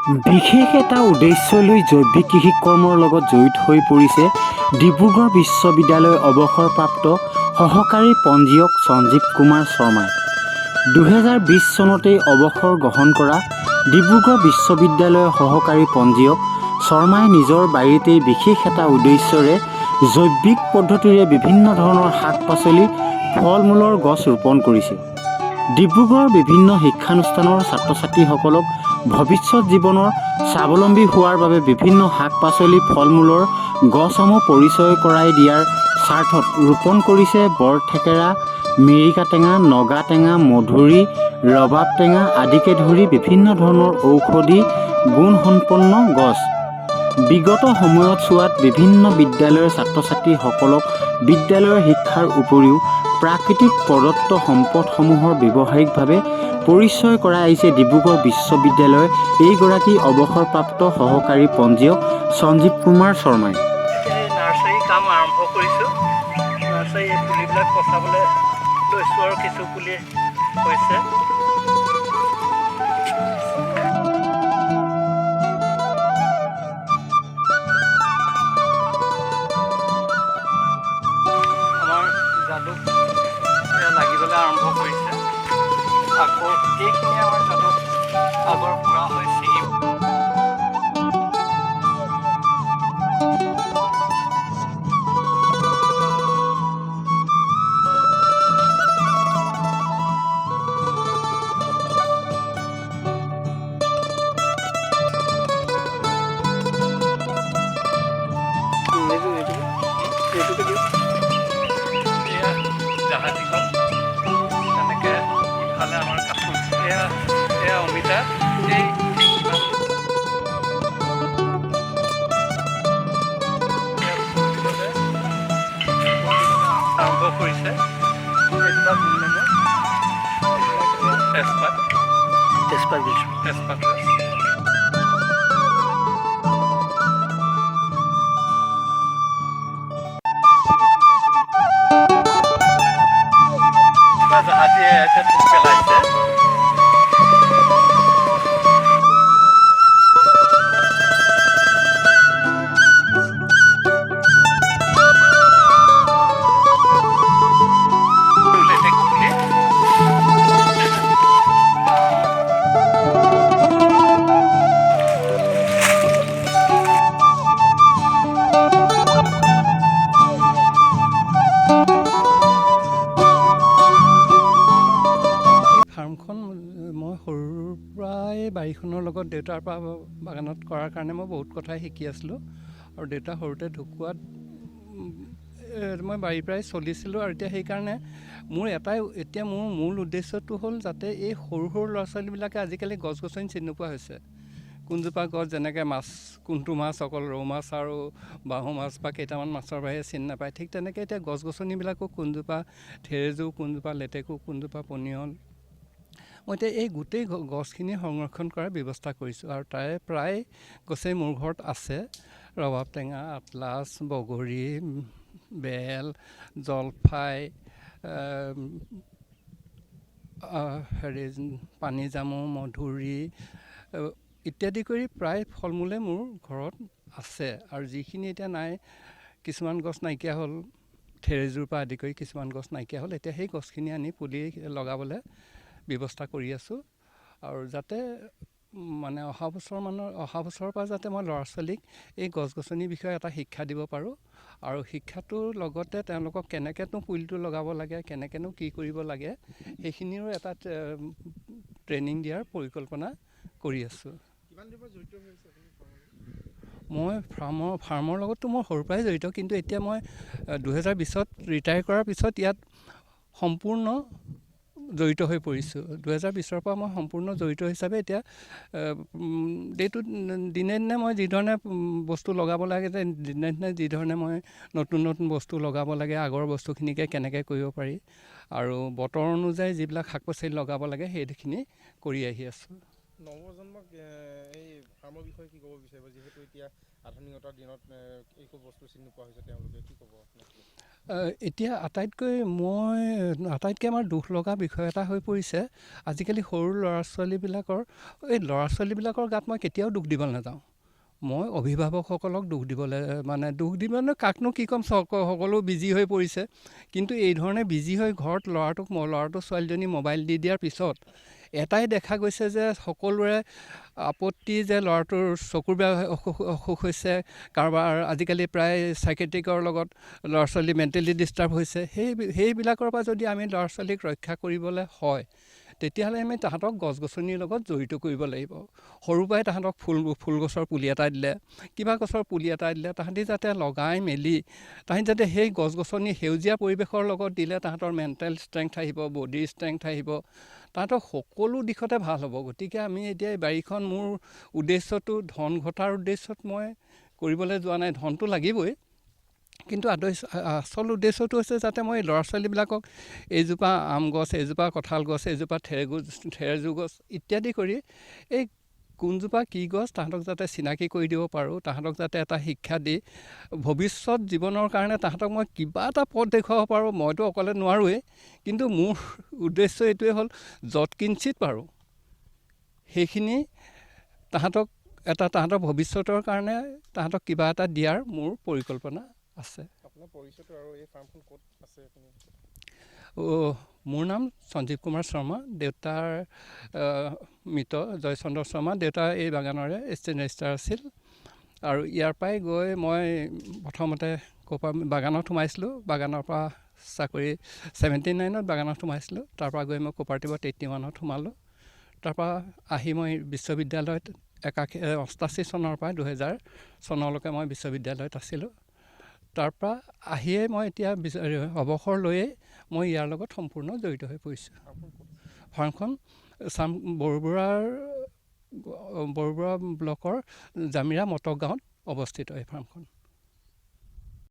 বিশেষ এটা উদ্দেশ্য লৈ জৈৱিক কৃষি কৰ্মৰ লগত জড়িত হৈ পৰিছে ডিব্ৰুগড় বিশ্ববিদ্যালয়ৰ অৱসৰপ্ৰাপ্ত সহকাৰী পঞ্জীয়ক সঞ্জীৱ কুমাৰ শৰ্মাই। 2020 চনতেই অৱসৰ গ্ৰহণ কৰা ডিব্ৰুগড় বিশ্ববিদ্যালয়ৰ সহকাৰী পঞ্জীয়ক শৰ্মাই নিজৰ বাৰীতেই বিশেষ এটা উদ্দেশ্যৰে জৈৱিক পদ্ধতিৰে বিভিন্ন ধৰণৰ শাক-পাচলি, ফল-মূলৰ গছ ৰোপণ কৰিছে। ডিব্ৰুগড়ৰ বিভিন্ন শিক্ষানুষ্ঠানৰ ছাত্ৰ-ছাত্ৰীসকলক ভৱিষ্যত জীৱনৰ স্বাৱলম্বী হোৱাৰ বাবে বিভিন্ন শাক-পাচলি, ফল-মূলৰ গছসমূহ পৰিচয় কৰাই দিয়াৰ স্বাৰ্থত ৰোপণ কৰিছে বৰথেকেৰা, মিৰিকা টেঙা, নগা টেঙা, মধুৰি, ৰবাব টেঙা আদিকে ধৰি বিভিন্ন ধৰণৰ ঔষধি গুণসম্পন্ন গছ। বিগত সময়ত চোৱাত বিভিন্ন বিদ্যালয়ৰ ছাত্ৰ-ছাত্ৰীসকলক বিদ্যালয়ৰ শিক্ষাৰ উপৰিও প্ৰাকৃতিক প্ৰদত্ত সম্পদসমূহৰ ব্যৱহাৰিকভাৱে পৰিচয় কৰাই আহিছে ডিব্ৰুগড় বিশ্ববিদ্যালয়ৰ এইগৰাকী অৱসৰপ্ৰাপ্ত সহকাৰী পঞ্জীয়ক সঞ্জীৱ কুমাৰ শৰ্মাই। নাৰ্চাৰী কাম আৰম্ভ কৰিছোঁ। নাৰ্চাৰী এই পুলিবিলাক পচাবলৈ লৈছোঁ আৰু কিছু পুলি হৈছে। আমাৰ জালুক লাগিবলৈ আৰম্ভ কৰিছে। আকৌ এইখিনি আমাৰ জালুক আগৰ পৰা হৈ ছিঙিব। জাহাজীখন তেনেকৈ ইফালে আমাৰ কাপোৰ এয়া অমিতা এই আৰম্ভ কৰিছে। তেজপাত জাহাজীয়ে এতিয়া ঠোক পেলাইছে। ফাৰ্মখন মই সৰুৰ পৰাই বাৰীখনৰ লগত দেউতাৰ পৰা বাগানত কৰাৰ কাৰণে মই বহুত কথাই শিকি আছিলোঁ। আৰু দেউতা সৰুতে ঢুকুৱাত মই বাৰীৰ পৰাই চলিছিলোঁ। আৰু এতিয়া সেইকাৰণে এতিয়া মোৰ মূল উদ্দেশ্যটো হ'ল যাতে এই সৰু সৰু ল'ৰা ছোৱালীবিলাকে আজিকালি গছ গছনি চিনি নোপোৱা হৈছে। কোনজোপা গছ যেনেকৈ মাছ, কোনটো মাছ অকল ৰৌ মাছ আৰু বাহু মাছ বা কেইটামান মাছৰ বাহিৰে চিনি নাপায়, ঠিক তেনেকৈ এতিয়া গছ গছনিবিলাকো কোনজোপা থেৰেজু, কোনজোপা লেটেকু, কোনজোপা পনিয়ল, মই এতিয়া এই গোটেই গছখিনি সংৰক্ষণ কৰাৰ ব্যৱস্থা কৰিছোঁ। আৰু তাৰে প্ৰায় গছেই মোৰ ঘৰত আছে। ৰবাব টেঙা, আটলাছ, বগৰী, বেল, জলফাই, পানীজামু, মধুৰি ইত্যাদি কৰি প্ৰায় ফল মূলে মোৰ ঘৰত আছে। আৰু যিখিনি এতিয়া নাই, কিছুমান গছ নাইকিয়া হ'ল, থেৰেজুৰ পৰা আদি কৰি কিছুমান গছ নাইকিয়া হ'ল, এতিয়া সেই গছখিনি আনি পুলি লগাবলৈ ব্যৱস্থা কৰি আছোঁ। আৰু যাতে মানে অহা বছৰৰ পৰা যাতে মই ল'ৰা ছোৱালীক এই গছ গছনিৰ বিষয়ে এটা শিক্ষা দিব পাৰোঁ। আৰু শিক্ষাটোৰ লগতে তেওঁলোকক কেনেকৈনো পুলিটো লগাব লাগে, কেনেকৈনো কি কৰিব লাগে, সেইখিনিৰো এটা ট্ৰেইনিং দিয়াৰ পৰিকল্পনা কৰি আছোঁ। মই ফাৰ্মৰ লগততো মই সৰুৰ পৰাই জড়িত, কিন্তু এতিয়া মই 2020ত ৰিটায়াৰ কৰাৰ পিছত ইয়াত সম্পূৰ্ণ জড়িত হৈ পৰিছোঁ। 2020ৰ পৰা মই সম্পূৰ্ণ জড়িত হিচাপে এতিয়া দিনে দিনে মই যিধৰণে বস্তু লগাব লাগে, দিনে দিনে যিধৰণে মই নতুন নতুন বস্তু লগাব লাগে, আগৰ বস্তুখিনিকে কেনেকৈ কৰিব পাৰি, আৰু বতৰ অনুযায়ী যিবিলাক শাক পাচলি লগাব লাগে সেইখিনি কৰি আহি আছোঁ। নৱপ্ৰজন্মক এই ফাৰ্মৰ বিষয়ে কি ক'ব বিচাৰিব, যিহেতু এতিয়া আধুনিকতাৰ দিনত একো বস্তু চিনি নোপোৱা হৈছে, তেওঁলোকে কি ক'ব আপোনাক? এতিয়া আটাইতকৈ আমাৰ দুখ লগা বিষয় এটা হৈ পৰিছে, আজিকালি সৰু ল'ৰা ছোৱালীবিলাকৰ গাত মই কেতিয়াও দুখ দিবলৈ নাযাওঁ। মই অভিভাৱকসকলক দুখ দি মানে কাকনো কি ক'ম, সকলো বিজি হৈ পৰিছে। কিন্তু এই ধৰণে বিজি হৈ ঘৰত ল'ৰাটো ছোৱালীজনী মোবাইল দি দিয়াৰ পিছত এটাই দেখা গৈছে যে সকলোৰে আপত্তি যে ল'ৰাটোৰ চকুৰ অসুখ হৈছে, কাৰোবাৰ আজিকালি প্ৰায় চাইকেট্ৰিকৰ লগত ল'ৰা ছোৱালী মেণ্টেলি ডিষ্টাৰ্ব হৈছে। সেইবিলাকৰ পৰা যদি আমি ল'ৰা ছোৱালীক ৰক্ষা কৰিবলৈ হয়, তেতিয়াহ'লে আমি তাহাঁতক গছ গছনিৰ লগত জড়িত কৰিব লাগিব। সৰুৰ পৰাই তাহাঁতক ফুল গছৰ পুলি এটা দিলে, কিবা গছৰ পুলি এটা দিলে, তাহাঁতি যাতে লগাই মেলি তাহাঁতি যাতে সেই গছ গছনি সেউজীয়া পৰিৱেশৰ লগত দিলে তাহাঁতৰ মেণ্টেল ষ্ট্ৰেংথ আহিব, বডিৰ ষ্ট্ৰেংথ আহিব, তাহাঁতৰ সকলো দিশতে ভাল হ'ব। গতিকে আমি এতিয়া এই বাৰীখন মোৰ উদ্দেশ্যটো ধন ঘটাৰ উদ্দেশ্যত মই কৰিবলৈ যোৱা নাই। ধনটো লাগিবই, কিন্তু আচল উদ্দেশ্যটো হৈছে যাতে মই ল'ৰা ছোৱালীবিলাকক এইজোপা আম গছ, এইজোপা কঁঠাল গছ, এইজোপা থেৰজু গছ ইত্যাদি কৰি এই কোনজোপা কি গছ তাহাঁতক যাতে চিনাকি কৰি দিব পাৰোঁ, তাহাঁতক যাতে এটা শিক্ষা দি ভৱিষ্যত জীৱনৰ কাৰণে তাহাঁতক মই কিবা এটা পথ দেখুৱাব পাৰোঁ। মইতো অকলে নোৱাৰোৱেই, কিন্তু মোৰ উদ্দেশ্য এইটোৱে হ'ল য'ত কিঞ্চিত পাৰোঁ সেইখিনি তাহাঁতৰ ভৱিষ্যতৰ কাৰণে তাহাঁতক কিবা এটা দিয়াৰ মোৰ পৰিকল্পনা আছে। আপোনাৰ পৰিচয়টো আৰু এই ফাৰ্মখন ক'ত আছে আপুনি? মোৰ নাম সঞ্জীৱ কুমাৰ শৰ্মা, দেউতাৰ মৃত জয়চন্দ্ৰ শৰ্মা। দেউতা এই বাগানৰে এচিষ্টেণ্ট ৰেজিষ্ট্ৰাৰ আছিল। আৰু ইয়াৰ পৰাই গৈ মই প্ৰথমতে বাগানত সোমাইছিলোঁ। বাগানৰ পৰা চাকৰি 79ত বাগানত সোমাইছিলোঁ। তাৰপৰা গৈ মই কোঅপাৰেটিভত 81ত সোমালোঁ। তাৰপৰা আহি মই বিশ্ববিদ্যালয়ত 88 চনৰ পৰা 2000 চনলৈকে মই বিশ্ববিদ্যালয়ত আছিলোঁ। তাৰপৰা আহিয়ে মই এতিয়া অৱসৰ লৈয়ে মই ইয়াৰ লগত সম্পূৰ্ণ জড়িত হৈ পৰিছোঁ। ফাৰ্মখন বৰবৰুৱা ব্লকৰ জামিৰা মটক গাঁৱত অৱস্থিত এই ফাৰ্মখন।